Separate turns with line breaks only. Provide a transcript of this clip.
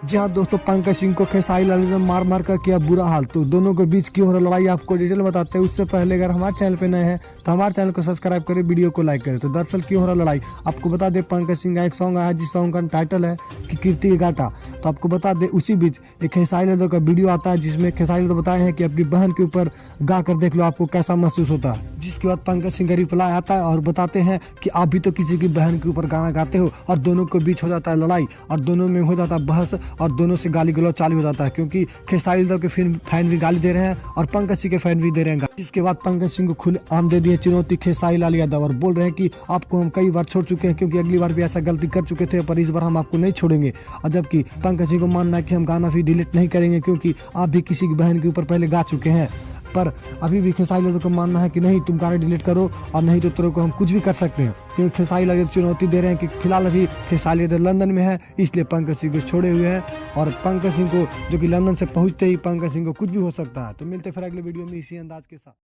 जी हाँ दोस्तों, पंकज सिंह को खेसारी लाल ने मार मार कर किया बुरा हाल। तो दोनों के बीच क्यों हो रहा लड़ाई, आपको डिटेल बताते हैं। उससे पहले अगर हमारे चैनल पे नए हैं तो हमारे चैनल को सब्सक्राइब करें, वीडियो को लाइक करें। तो दरअसल क्यों हो रहा लड़ाई, आपको बता दें। पंकज सिंह का एक सॉन्ग आया जिस सॉन्ग का टाइटल है कि कीर्ति के घाटा। तो आपको बता दें, उसी बीच एक खेसारी लाल का वीडियो आता है जिसमें खेसारी लाल बताए हैं कि अपनी बहन के ऊपर गा कर देख लो आपको कैसा महसूस होता है। जिसके बाद पंकज सिंह का रिप्लाई आता है और बताते हैं कि आप भी तो किसी की बहन के ऊपर गाना गाते हो। और दोनों के बीच हो जाता है लड़ाई और दोनों में हो जाता है बहस और दोनों से गाली गलौज चालू हो जाता है, क्योंकि खेसारी लाल के फैन भी गाली दे रहे हैं और पंकज सिंह के फैन भी दे रहे हैं। इसके बाद पंकज सिंह को खुले आम दे दिए चुनौती खेसारी लाल यादव और बोल रहे हैं कि आपको हम कई बार छोड़ चुके हैं, क्योंकि अगली बार भी ऐसा गलती कर चुके थे, पर इस बार हम आपको नहीं छोड़ेंगे। और जबकि पंकज सिंह को मानना है कि हम गाना भी डिलीट नहीं करेंगे, क्योंकि आप भी किसी की बहन के ऊपर पहले गा चुके हैं। पर अभी भी खेसारी लाल को मानना है कि नहीं, तुम गाना डिलीट करो और नहीं तो तेरे को हम कुछ भी कर सकते हैं। क्योंकि खेसारी लाल चुनौती दे रहे हैं कि फिलहाल अभी खेसारी लाल लंदन में है, इसलिए पंकज सिंह को छोड़े हुए हैं। और पंकज सिंह को जो कि लंदन से पहुंचते ही पंकज सिंह को कुछ भी हो सकता है। तो मिलते फिर अगले वीडियो में इसी अंदाज के साथ।